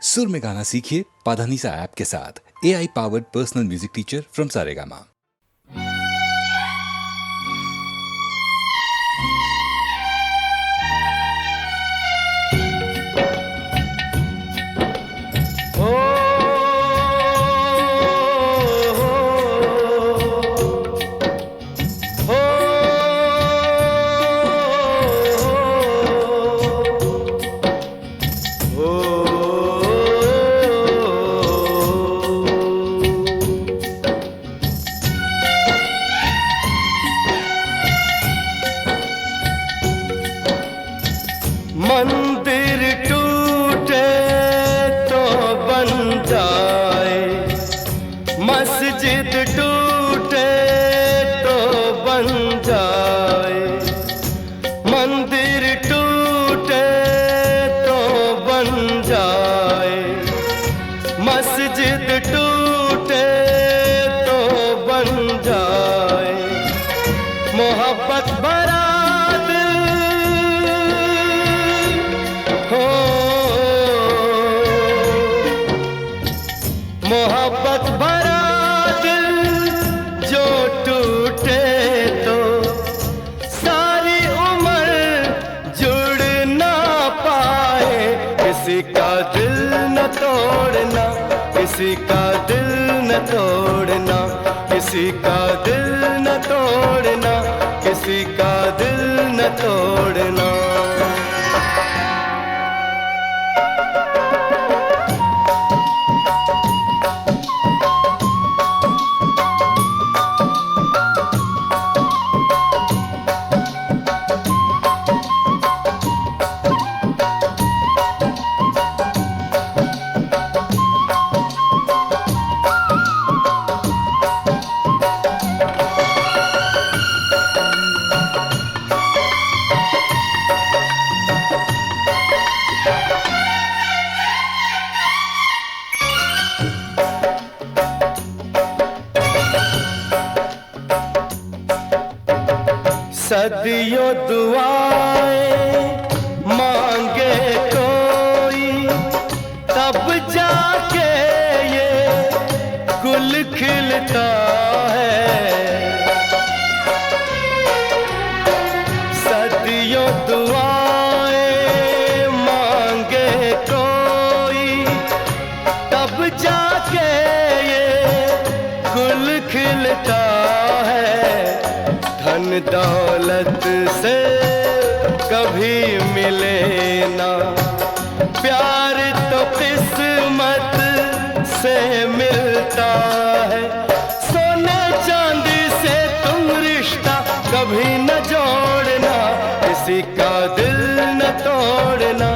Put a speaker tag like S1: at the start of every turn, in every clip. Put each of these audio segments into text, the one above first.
S1: सुर में गाना सीखिए पाधानीसा ऐप के साथ। AI powered personal music teacher from Saregama.
S2: मंदिर टूटे तो बन जाए, मस्जिद टूटे तो बन जाए। मंदिर टूटे तो बन जाए, मस्जिद टूटे तो बन जाए। मोहब्बत भरा मोहब्बत भरा दिल जो टूटे तो सारी उम्र जुड़ ना पाए। किसी का दिल न तोड़ना, किसी का दिल न तोड़ना, किसी का दिल न तोड़ना, किसी का दिल न तोड़ना। सदियों दुआएं मांगे कोई, तब जाके ये गुल खिलता है। सदियों दुआएं मांगे कोई, तब जाके ये गुल खिलता है। धन दौलत से कभी मिले ना, प्यार तो किस्मत से मिलता है। सोने चांदी से तुम रिश्ता कभी न जोड़ना, किसी का दिल न तोड़ना,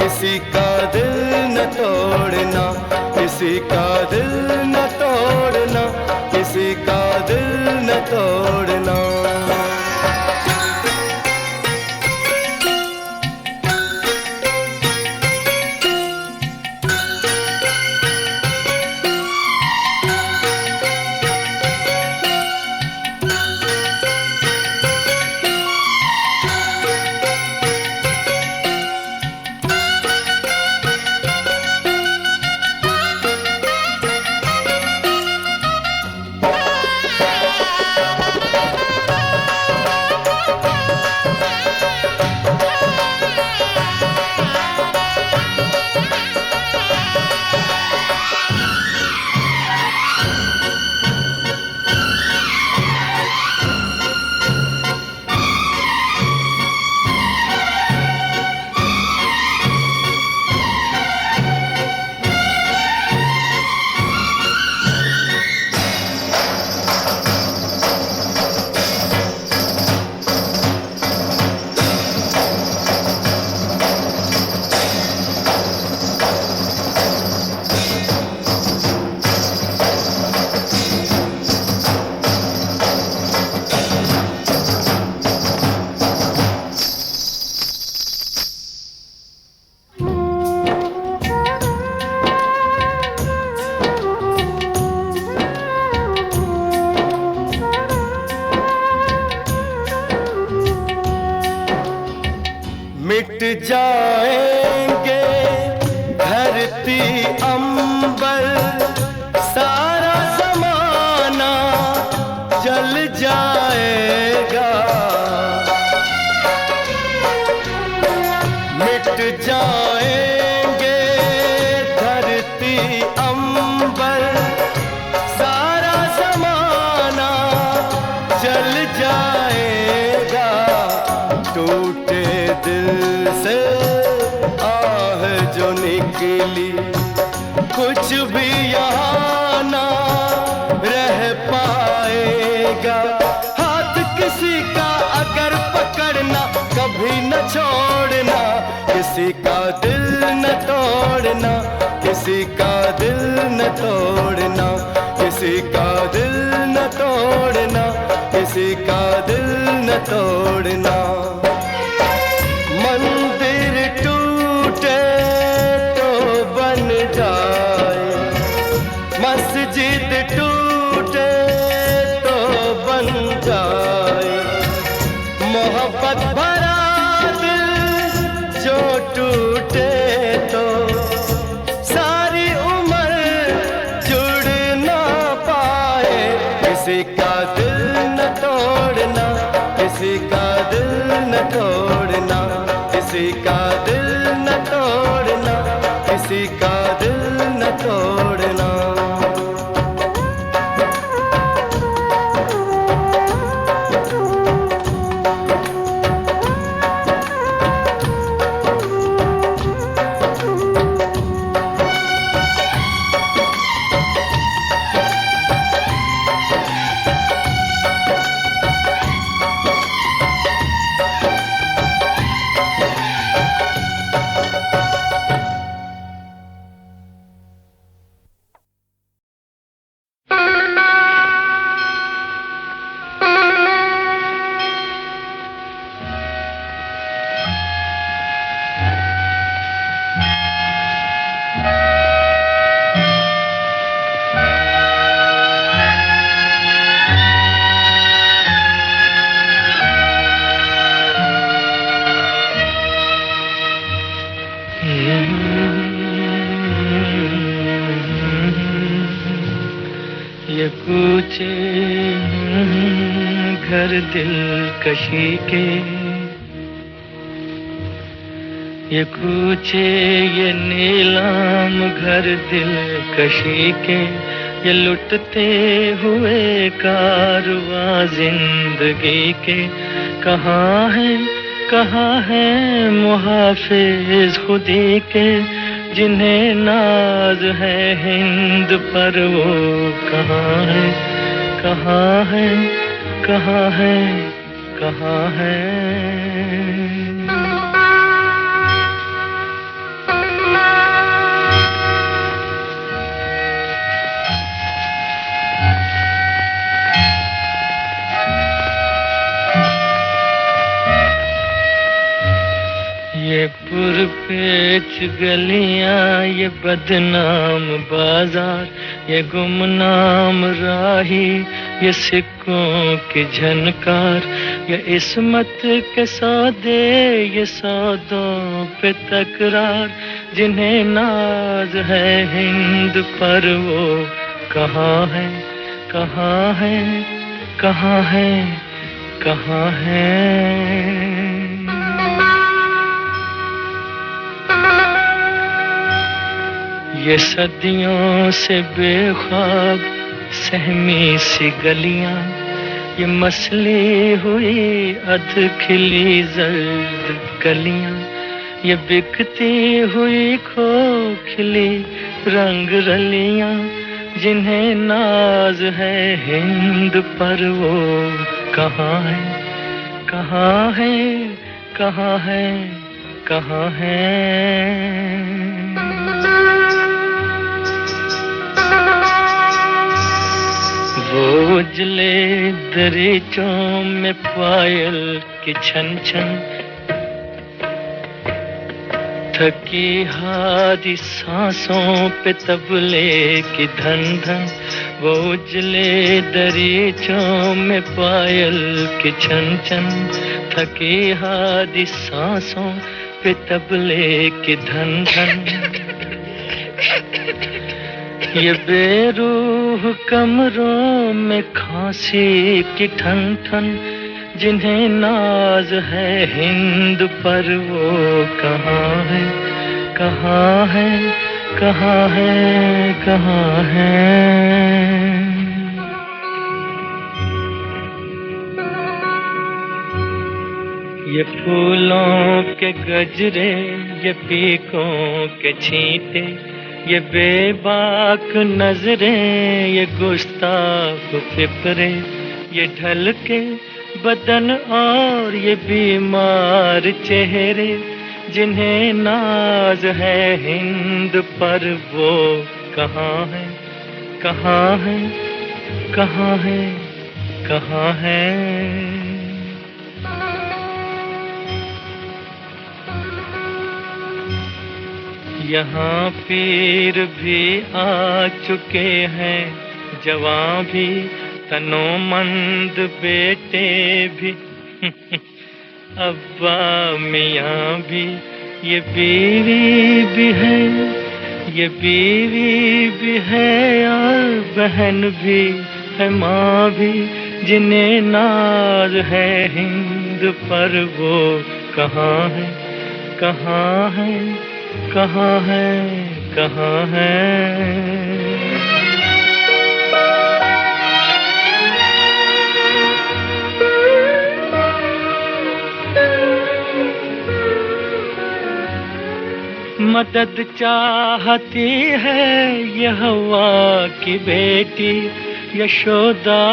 S2: किसी का दिल न तोड़ना, किसी का दिल न तोड़ना, किसी का दिल न तोड़ना। मिट जाएंगे घर धरती अंबर सारा जमाना जल जाएगा, मिट जाएंगे धरती अंबर सारा जमाना जल जाएगा। टूटे दिल से आह जो निकली कुछ भी यहाँ ना रह पाएगा। हाथ किसी का अगर पकड़ना कभी न छोड़ना, किसी का दिल न तोड़ना, किसी का दिल न तोड़ना, किसी का दिल न तोड़ना, किसी का दिल न तोड़ना। मंदिर टूटे तो बन जाए, मस्जिद टूटे तो बन जाए, मोहब्बत भरा दिल जो टूटे तो सारी उम्र जुड़ ना पाए। किसी का दिल न तोड़ना, किसी का दिल न तोड़ना, किसी का दिल न तोड़ना, किसी का दिल न तोड़ना।
S3: ये कूचे घर दिलकशी के, ये कूचे ये नीलाम घर दिलकशी के, ये लुटते हुए कारवां जिंदगी के। कहाँ है मुहाफिज खुदी के, जिन्हें नाज है हिंद पर वो कहाँ है, कहाँ है, कहाँ है, कहाँ है। ये पुरपेच गलियां, ये बदनाम बाजार, ये गुमनाम राही, ये सिक्कों की झनकार, ये इस्मत के सौदे, ये सौदों पे तकरार, जिन्हें नाज है हिंद पर वो कहाँ है, कहाँ है, कहाँ है, कहाँ है। ये सदियों से बेख्वाब सहमी सी गलियां, ये मसली हुई अध खिली जर्द कलियां, ये बिकती हुई खोखली रंग रलियां, जिन्हें नाज है हिंद पर वो कहाँ है, कहाँ है, कहाँ है, कहाँ है। वो उजले दरीचों में पायल की छन छन, थकी हारी सांसों पे तबले की धन धन, वो उजले दरीचों में पायल की छन छन, थकी हारी सांसों पे तबले की धन धन। ये बेरूह कमरों में खांसी की ठन ठन, जिन्हें नाज है हिंद पर वो कहाँ है, कहाँ है, कहाँ है, कहाँ है। ये फूलों के गजरे, ये पीकों के छींटे, ये बेबाक नजरें, ये गुस्ताख फिक्रे, ये ढल के बदन और ये बीमार चेहरे, जिन्हें नाज है हिंद पर वो कहाँ है, कहाँ है, कहाँ है, कहाँ है। यहाँ पीर भी आ चुके हैं, जवां भी, तनोमंद बेटे भी, अब्बा मियाँ भी, ये बीवी भी है, ये बीवी भी है और बहन भी है, माँ भी, जिन्हें नाज है हिंद पर वो कहाँ है, कहाँ है, कहाँ है, कहाँ है। मदद चाहती है ये हवा की बेटी, यशोदा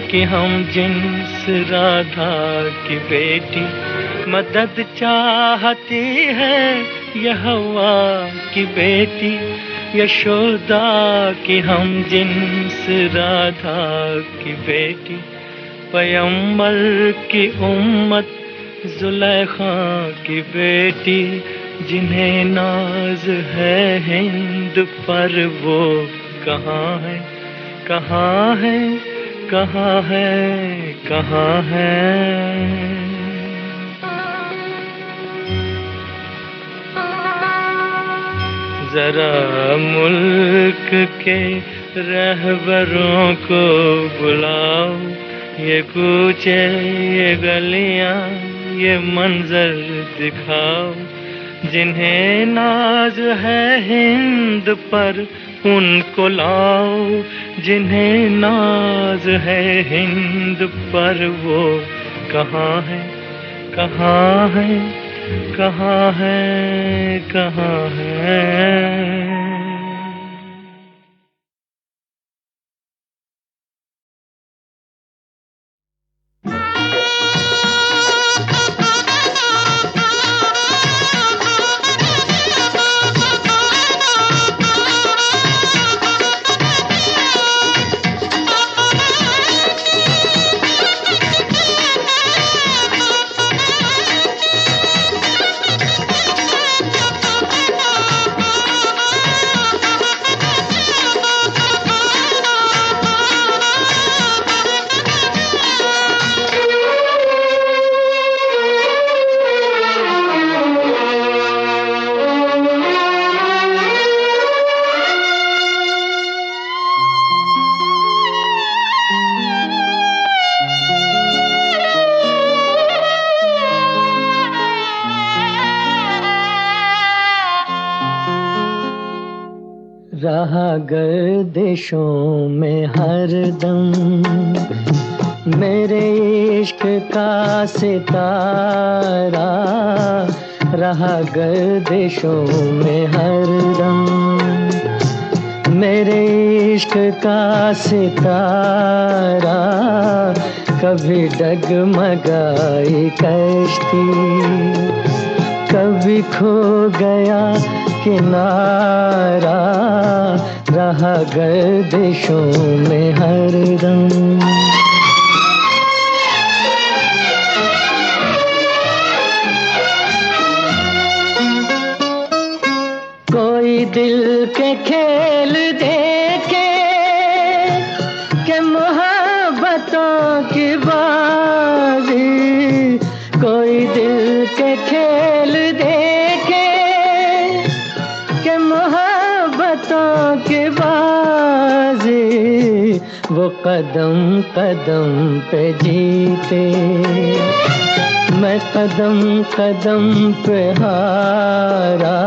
S3: की हम जिन्स राधा की बेटी। मदद चाहती है ये हवा की बेटी, यशोदा की हम जिन्स राधा की बेटी। पैगंबर की उम्मत जुलेखा की बेटी, जिन्हें नाज है हिंद पर वो कहाँ है, कहाँ है, कहाँ है, कहाँ है। जरा मुल्क के रहबरों को बुलाओ, ये कूचे, ये गलियां, ये मंजर दिखाओ, जिन्हें नाज है हिंद पर उनको लाओ, जिन्हें नाज है हिंद पर वो कहाँ है, कहाँ है, कहाँ है, कहाँ है।
S4: रहा गर्दिशों में हरदम मेरे इश्क का सितारा, रहा गर्दिशों में हरदम मेरे इश्क का सितारा। कभी डगमगाई कश्ती, कभी खो गया किनारा, रहा गर्दिशों में हरदम। कोई दिल के खेल देखे कि मोहब्बतों की बाजी, कोई दिल के खेल देखे कि मोहब्बतों की बाजी, वो कदम कदम पे जीते। मैं कदम कदम पे हारा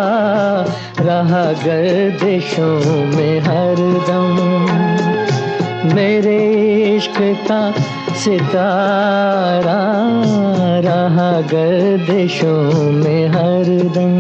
S4: रहा गर्दिशों में हरदम। मेरे इश्क का सितारा रहा गर्दिशों में हरदम।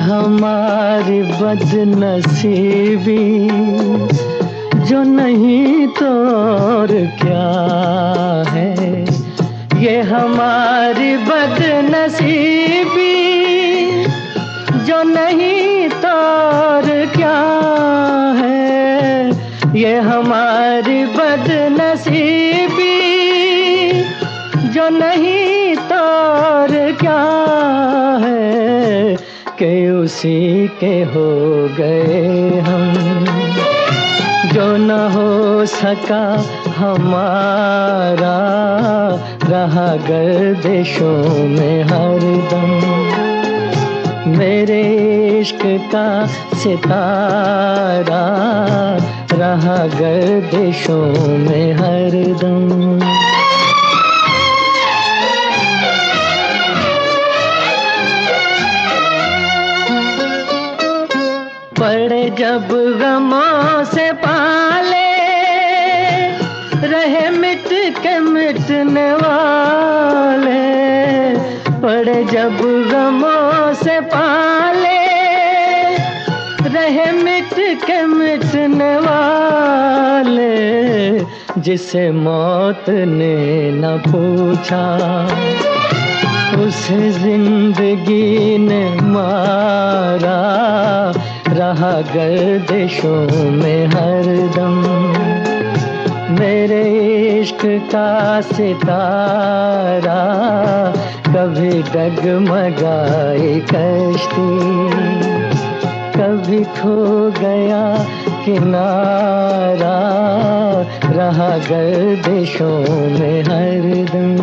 S4: हमारी बदनसीबी जो नहीं तो और क्या है। ये हमारी बदनसीबी जो नहीं तो और क्या है। ये हमारी बदनसीबी जो नहीं तो और क्या है कि उसी के हो गए हम जो न हो सका हमारा रहा गर्दिशों में हरदम। मेरे इश्क का सितारा रहा गर्दिशों में हरदम। पड़े जब गमों से पाले रहे मिट के मिटने वाले। पड़े जब गमों से पाले रहे मिट के मिटने वाले। जिसे मौत ने न पूछा उसे जिंदगी ने मारा रहा गर्दिशों में हरदम। मेरे इश्क का सितारा कभी डगमगाई कश्ती, कभी खो गया किनारा रहा गर्दिशों में हरदम।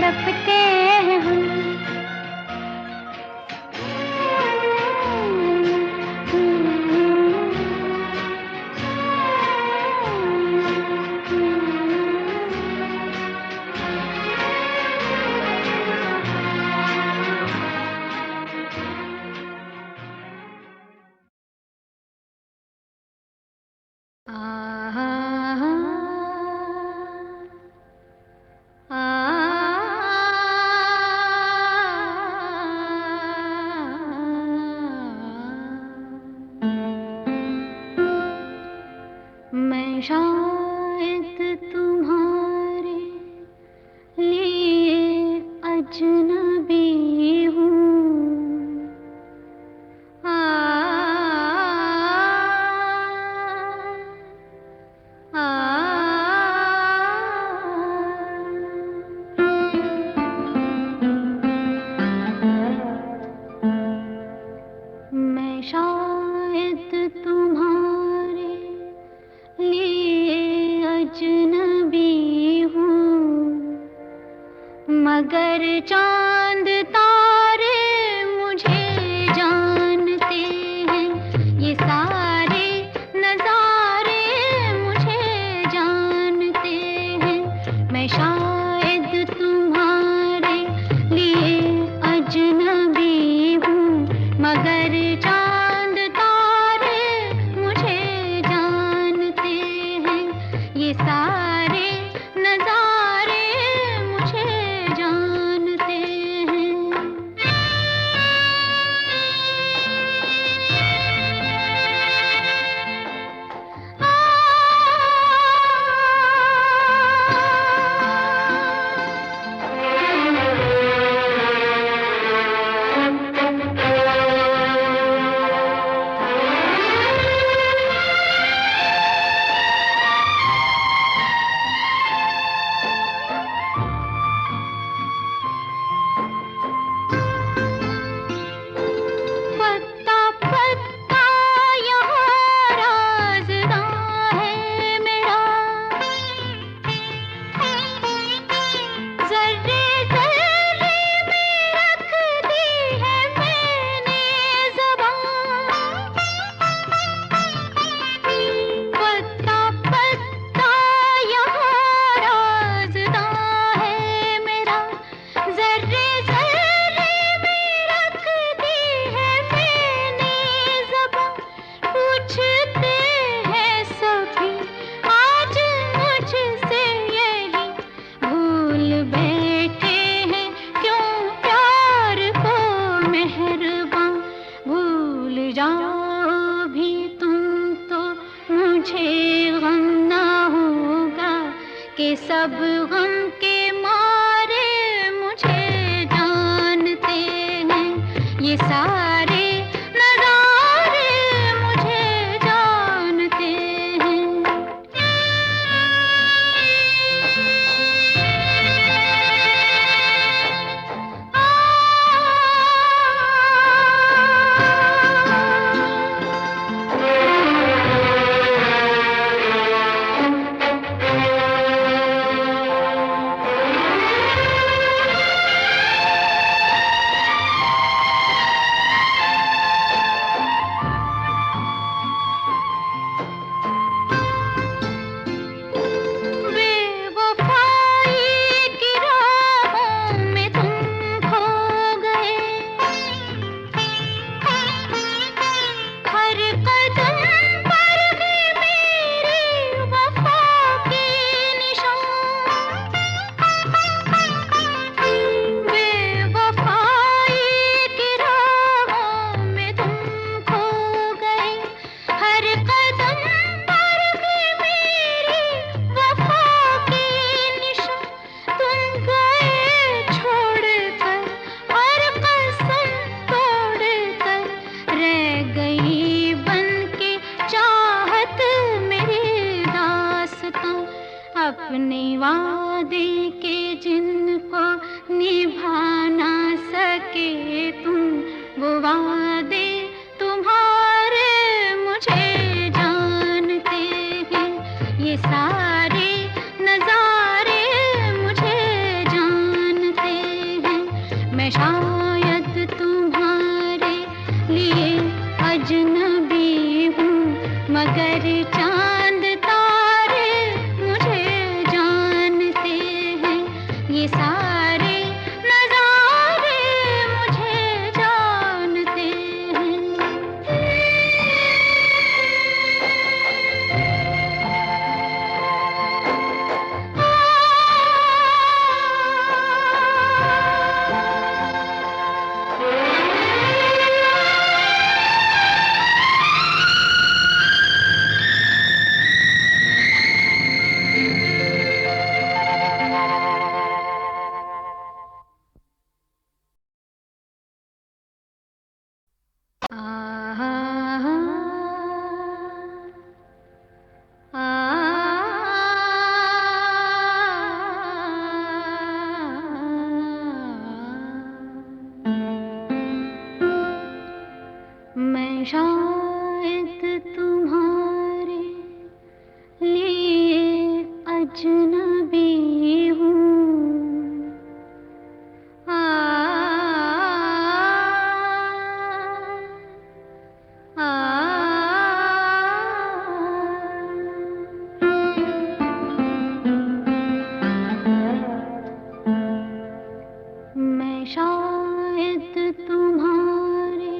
S5: तड़पते हैं हम। मैं शायद तुम्हारे लिए अजनबी हूँ। मैं शायद तुम्हारे लिए अजनबी हूँ, मगर चांद तारे मुझे जानते हैं। ये सारे नजारे मुझे जानते हैं। मैं शायद तुम्हारे लिए अजनबी हूँ, मगर चांद तारे मुझे जानते हैं। ये सारे नजारे मुझे जानते हैं। पत्ता पत्ता यहाँ राज़दां है मेरा, ज़र्रे ज़र्रे में रख दी है मैंने ज़बान। पत्ता पत्ता यहाँ राज़दां है मेरा, ज़र्रे ज़र्रे में रख दी है मैंने ज़बान। पूछते हैं सभी आज मुझसे यही, भूल बैठे हैं क्यों प्यार को मेहरबान। भूल जाओ भी तुम तो मुझे गम ना होगा, कि सब गम के मारे मुझे जानते हैं। ये सारे नज़ारे मुझे जानते हैं। बेवफाई की राहों में तुम खो गए, हर कदम पर भी मेरी वफा के निशान। बेवफाई की राहों में तुम खो गए, हर कदम पर भी मेरी वफा के निशान। तुम गए छोड़कर और कसम तोड़कर, रह गई बनके चाहत मेरी दास्तां। अपने वादे के जिनको निभा ना सके तुम, वो वादे तुम्हारे मुझे जानते हैं। ये सारे नजारे मुझे जानते मैं शायद तुम्हारे लिए अजनबी हूँ, मगर चांद तारे मुझे जानते हैं। ये सारे नजारे मुझे जानते हैं। मैं शायद तुम्हारे लिए अजनबी हूँ। मैं शायद तुम्हारे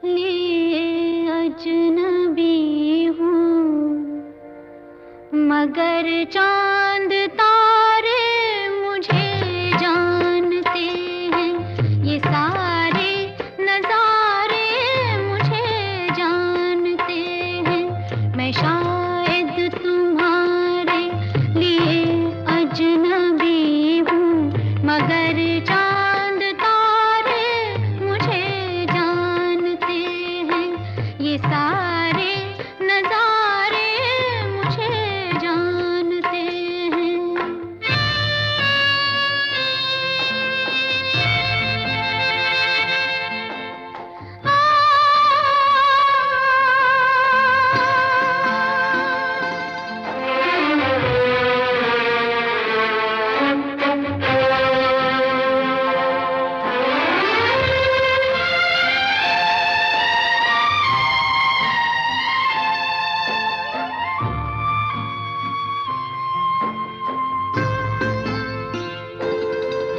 S5: लिए अजनबी हूँ, मगर चांद तारे मुझे जानते हैं। ये सारे नजारे मुझे जानते हैं। मैं शायद तुम्हारे लिए अजनबी हूँ, मगर चांद तारे मुझे जानते हैं। ये सारे नजारे मुझे जानते हैं।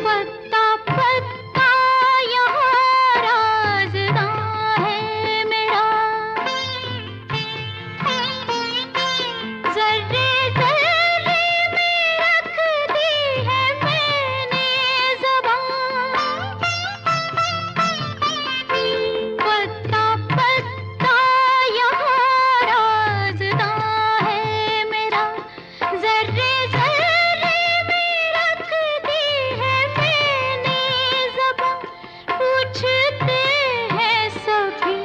S5: पत्ता पत्ता यहाँ राज़दां है मेरा, ज़र्रे ज़र्रे में रख दी है मैंने ज़बान। पत्ता पत्ता यहाँ राज़दां है मेरा, ज़र्रे ज़र्रे में रख दी है मैंने ज़बान। पूछते हैं सभी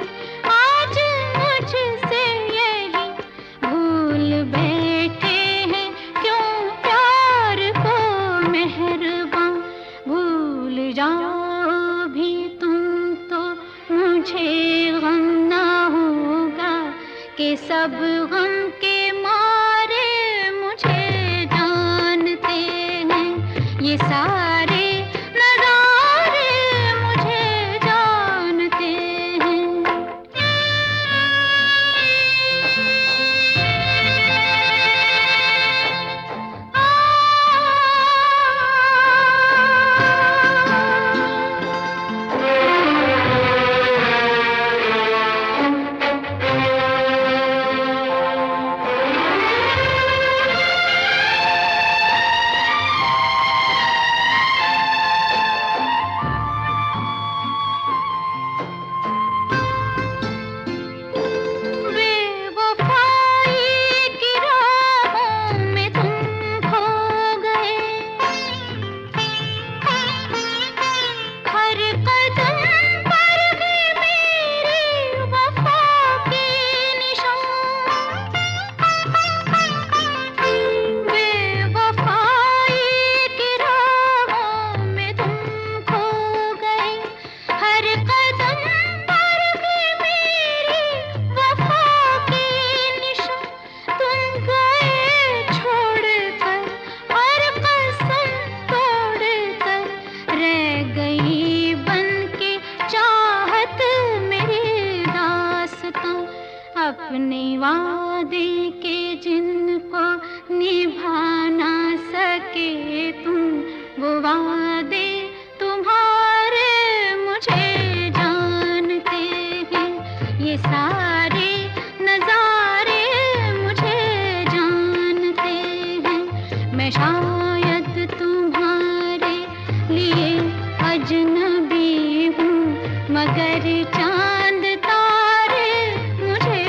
S5: आज मुझसे यही, भूल बैठे हैं क्यों प्यार को मेहरबान। भूल जाओ भी तुम तो मुझे गम ना होगा, कि सब गम के मारे मुझे जानते हैं। ये सारे नजारे मुझे जानते हैं। वादे के जिनको निभा ना सके तुम, वो वादे तुम्हारे मुझे जानते हैं। ये सारे नजारे मुझे जानते हैं। मैं शायद तुम्हारे लिए अजनबी हूँ, मगर चांद तारे मुझे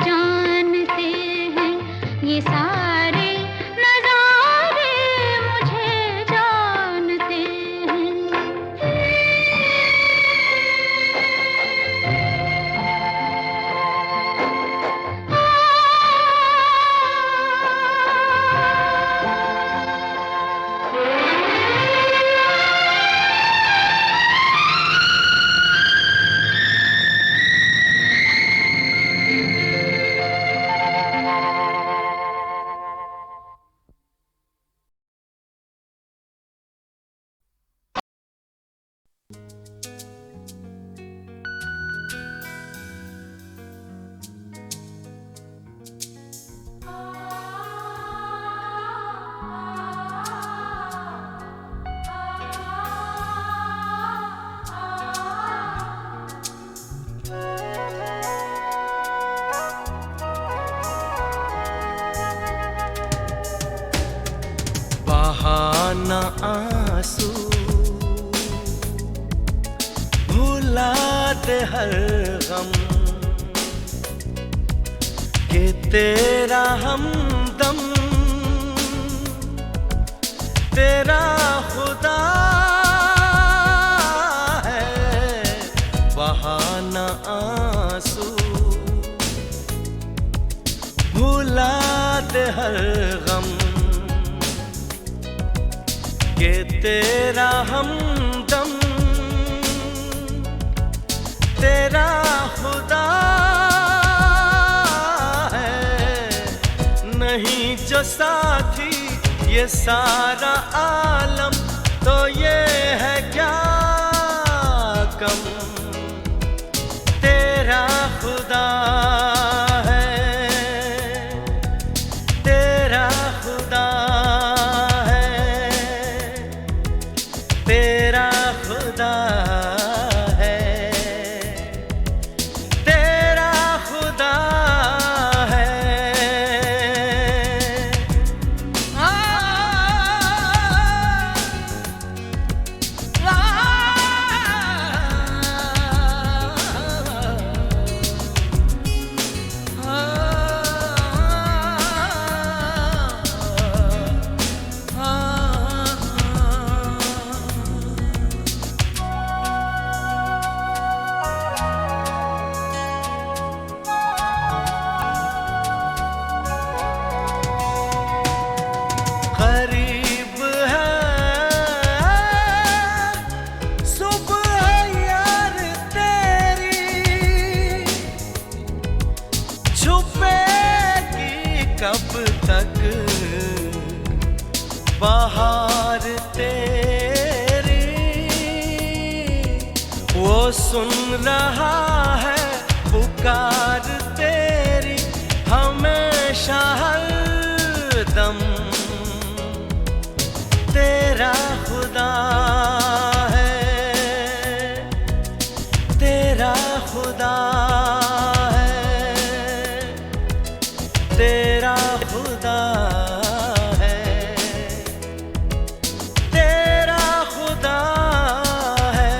S5: जानते हैं। ये सारे नजारे मुझे जानते हैं।
S2: बहाना आंसू भुला दे हर गम, कि तेरा हमदम तेरा खुदा है। बहाना आंसू भुला दे हर गम, कि तेरा हमदम तेरा खुदा है। नहीं जो साथी ये सारा आलम, तो ये है क्या कम, तेरा खुदा है, तेरा खुदा तेरा खुदा है, तेरा खुदा है। करीब है सुबह यार तेरी, छुपेगी कब तक बाहर तेरी। वो सुन रहा है पुकार तेरी हमेशा हरदम, तेरा खुदा है, तेरा खुदा है, तेरा खुदा है, तेरा खुदा है।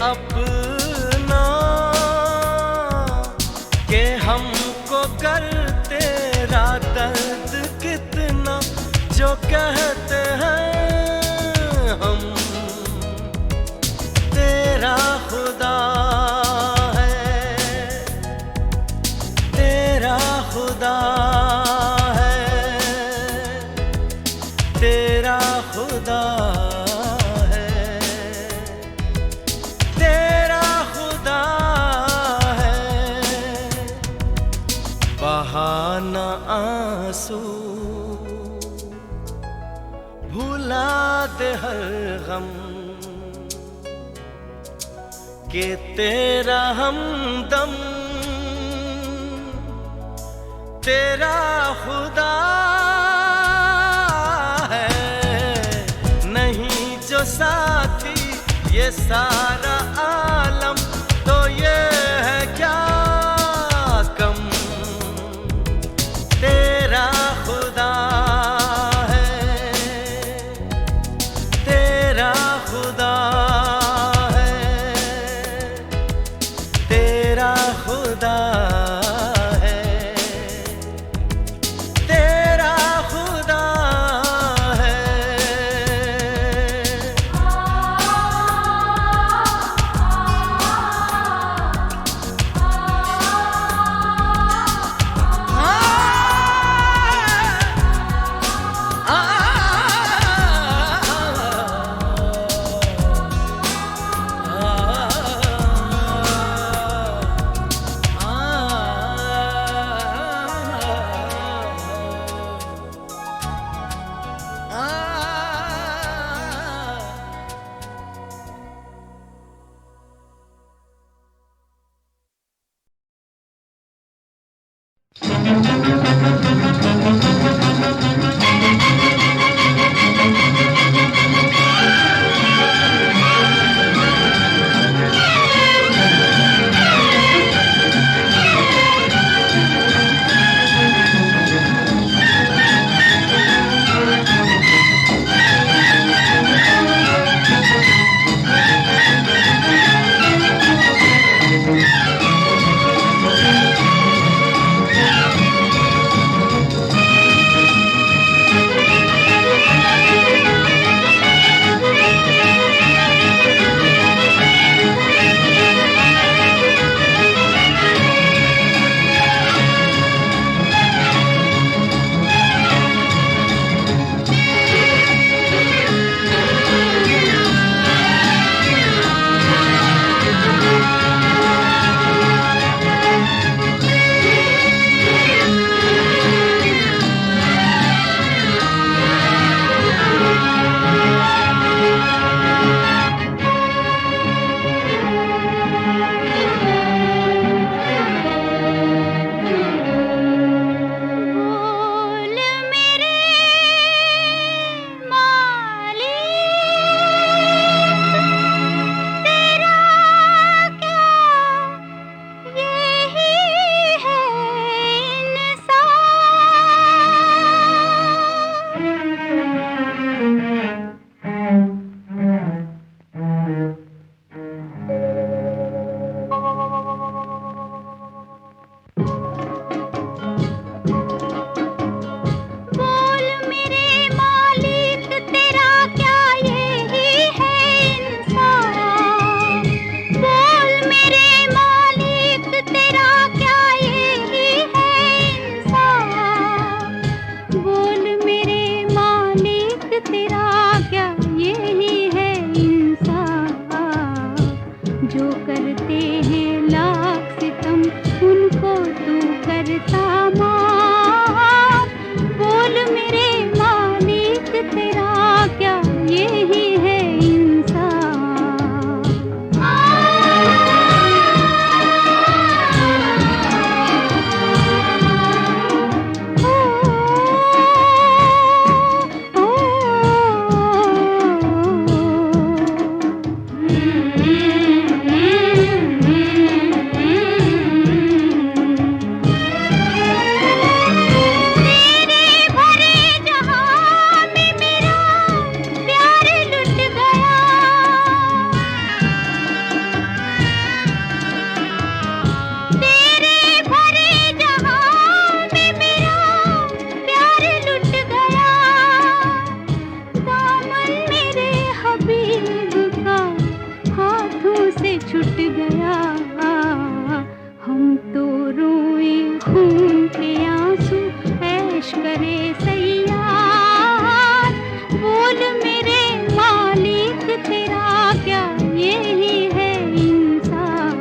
S2: अब कहते हैं हम, तेरा खुदा है, तेरा खुदा है, तेरा खुदा है, तेरा खुदा है। बहाना आंसू, भुला दे हर गम, कि तेरा हमदम तेरा खुदा है। नहीं जो साथी ये सारा आलम, तो ये है क्या कम, तेरा खुदा है, तेरा खुदा है, तेरा खुदा है, तेरा खुदा है।
S5: सैयार, बोल मेरे मालिक तेरा क्या यही है इंसान।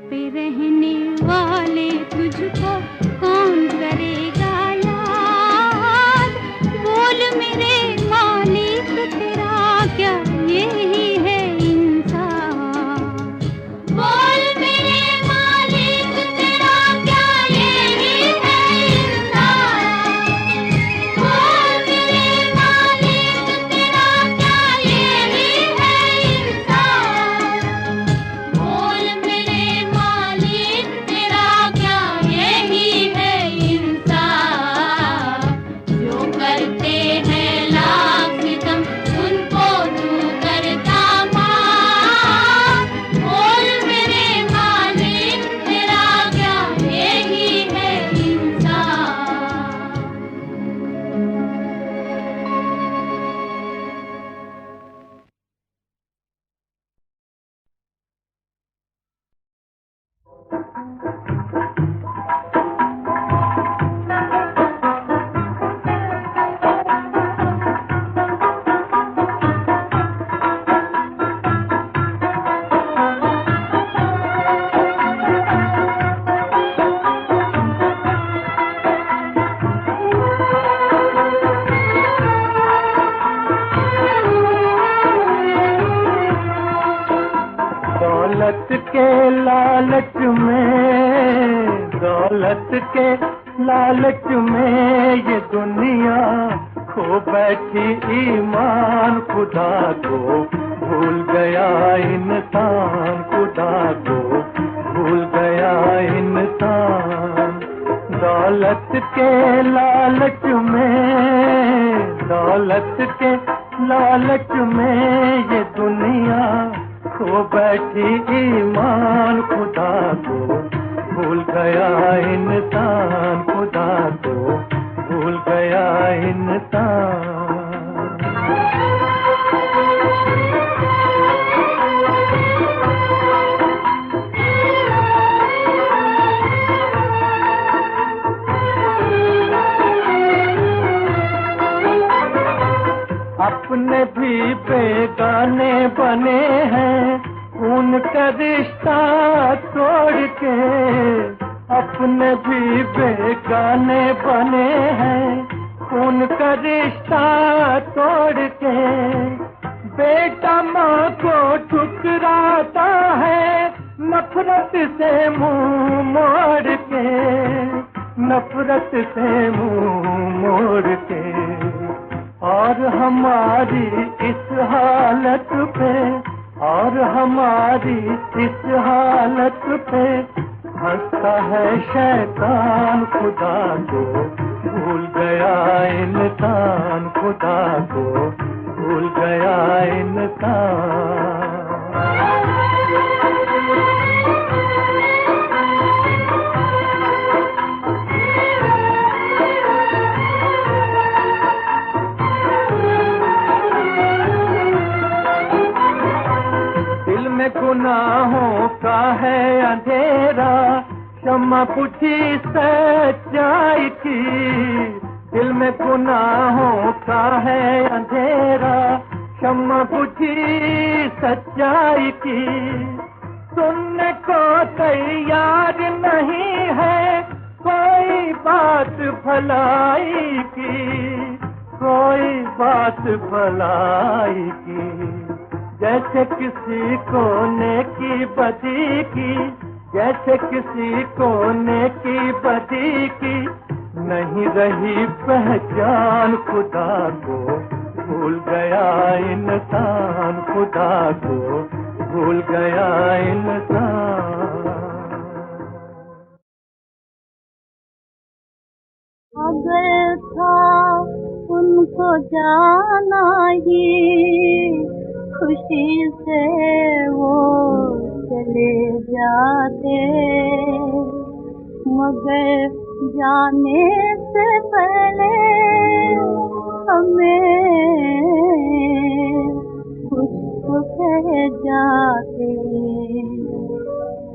S5: पे रहने वाले तुझको कौन करेगा याद, बोल मेरे मालिक तेरा क्या यही है इंसान। बोल मेरे मालिक तेरा क्या यही है इंसान। बोल मेरे मालिक तेरा क्या यही है इंसान। बोल मेरे मालिक तेरा क्या यही है इंसान। जो करते हैं लाख सितम उनको तू करता माफ, बोल मेरे मालिक तेरा क्या यही है इंसान।
S4: दौलत के लालच में, दौलत के लालच में ये दुनिया खो बैठी ईमान खुदा को भूल गया इंसान, खुदा को भूल गया इंसान। दौलत के लालच में, दौलत के लालच में ये दुनिया खो बैठी ईमान खुदा को भूल गया इंसान, खुदा को भूल गया इंसान। अपने भी बेगाने बने हैं उनका रिश्ता तोड़ के, अपने भी बेगाने बने हैं उनका रिश्ता तोड़ के। बेटा माँ को ठुकराता है नफरत से मुंह मोड़ के, नफरत से मुंह मोड़ के। और हमारी इस हालत पे, और हमारी इस हालत पे हंसता है शैतान, खुदा को भूल गया इंसान, खुदा को भूल गया इंसान। गुनाहों का है अंधेरा, क्षमा पूछी सच्चाई की। दिल में गुनाहों का है अंधेरा, क्षमा पूछी सच्चाई की। सुनने को तैयार नहीं है कोई बात भलाई की, कोई बात भलाई की। जैसे किसी को नेकी बदी की जैसे किसी कोने की बदी की नहीं रही पहचान खुदा को भूल गया इंसान, खुदा को भूल गया इंसान।
S5: अगर था उनको जाना ही खुशी से वो चले जाते, मगर जाने से पहले हमें कुछ तो कह जाते।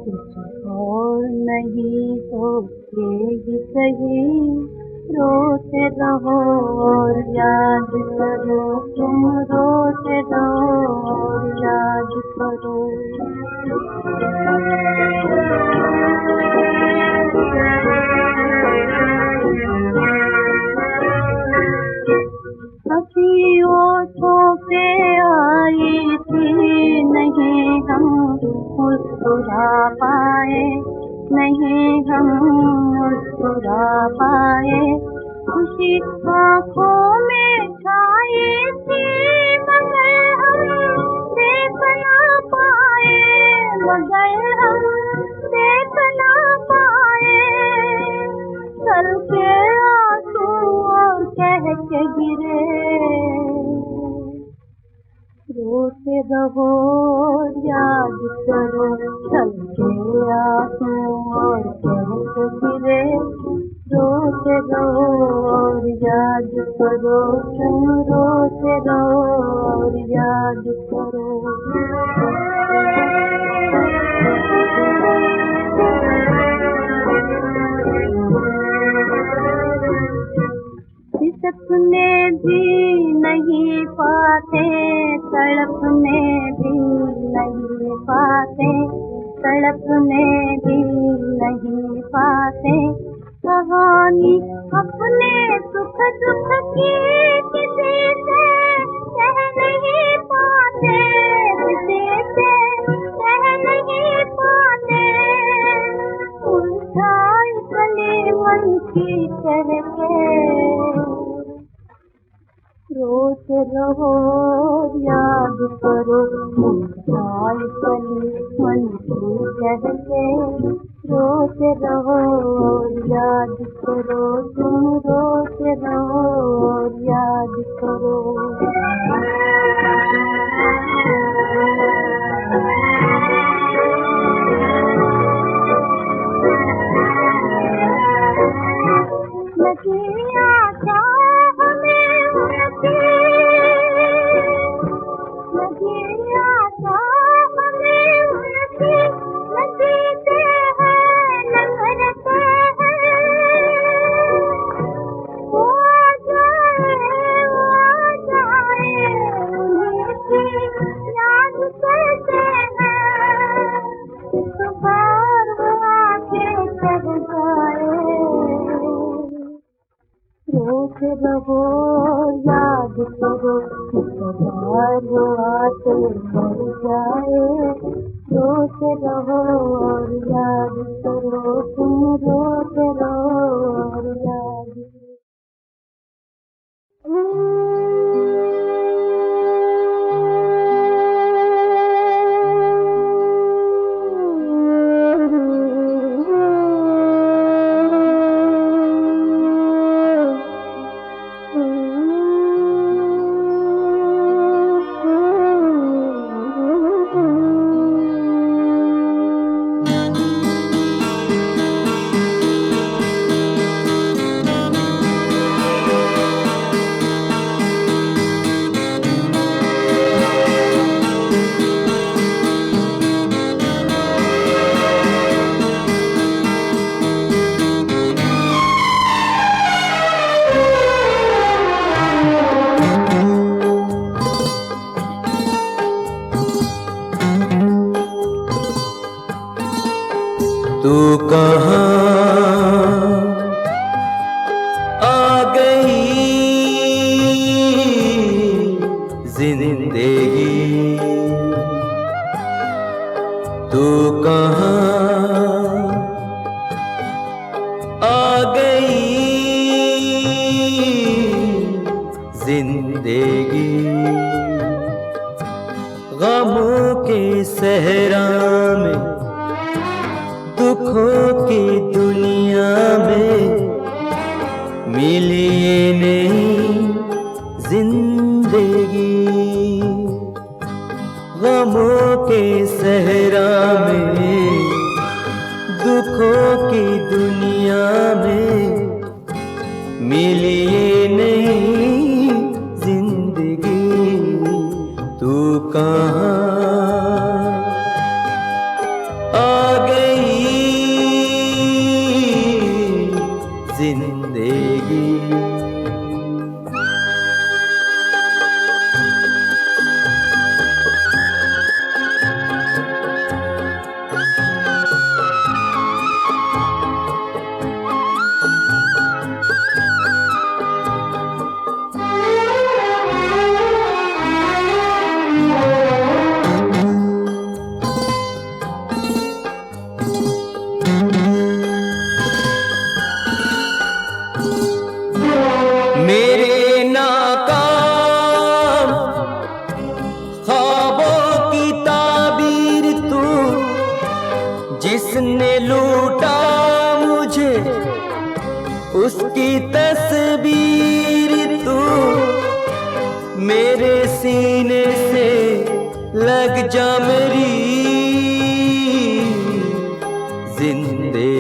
S5: कुछ और नहीं तो ये सही, रोते रहो और याद करो, तुम रोते रहो और याद करो। हंसी ओठों पे आई थी, नहीं हम मुस्कुरा पाए, नहीं हम मुस्कुरा पाए। खुशी आँखों में छाई थी, मगर हम देख ना पाए, मगर हम देख ना पाए। सर के आंसू और कह के गिरे, रोते रहो याद करो। सर के आंसू और कह के गिरे, रोते रहो और याद करो, तुम रोते रहो और याद करो। सपने भी नहीं पाते, तड़पने भी नहीं पाते, तड़पने भी नहीं पाते। कहानी अपने सुख दुख की किसी से कह नहीं पाते, किसी से कह नहीं पाते। उलझाई गली मन की कह के, रोते रहो याद करो। उलझाई गली मन की कह के, रोते रहो याद करो, तुम रोते रहो याद करो। रोते रहो याद करो, वो आते मर जाए। रोते रहो और याद करो, तुम रोते रहो और याद करो।
S2: आ गई जिंदगी गमों के सहरा में, दुखों की दुनिया में मिली ये नई जिंदगी। गमों के सहरा में, दुखों की दुनिया में मिली ये नई जिंदगी। तू कहाँ आ गई जिंदगी। मेरे नाकाम ख्वाबों की ताबीर तू, जिसने लूटा मुझे उसकी तस्वीर तू। मेरे सीने से लग जा मेरी जिंदगी।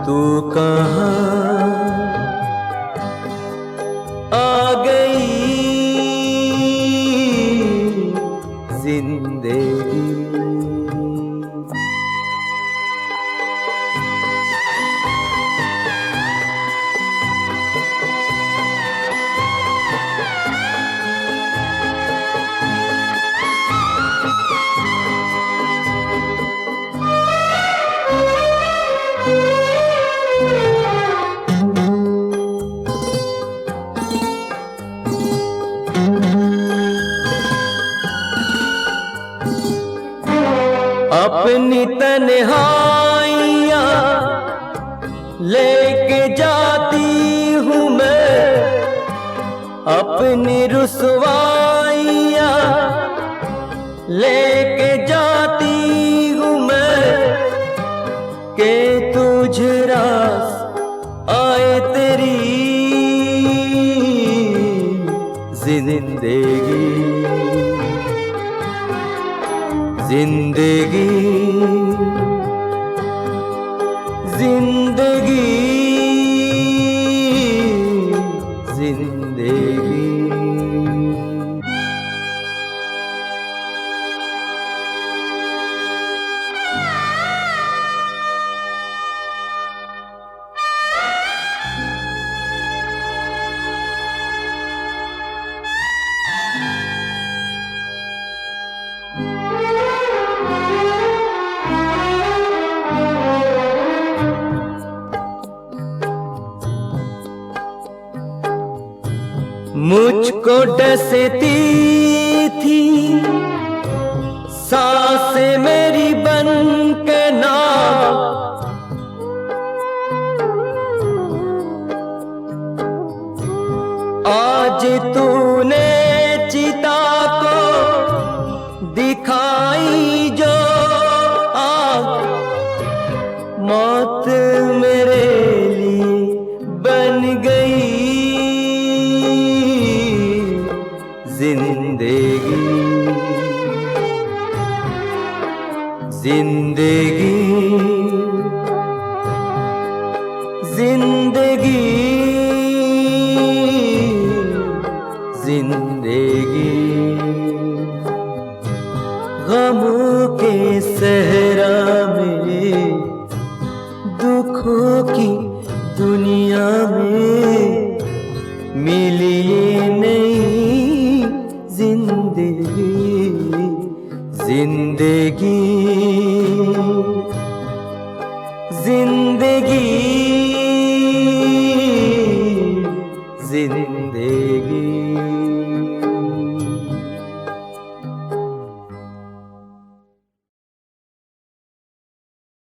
S2: तू कहाँ आ गई जिंदगी। अपनी तन्हाइयाँ लेके जाती हूँ मैं, अपनी रुसवाइयाँ लेके जाती हूँ मैं, के तुझ रास आए तेरी जिंदगी। जिंदगी जिंदगी जिंदगी। मुझको डसती थी सांसें मेरी बन के नाव, आज तूने चिता को दिखाई जो आग, मौत मेरे लिए बन गई जिंदगी। जिंदगी जिंदगी जिंदगी। गमों के सहरा में, दुखों की दुनिया में मिली ये नई जिंदगी। जिंदगी जिंदगी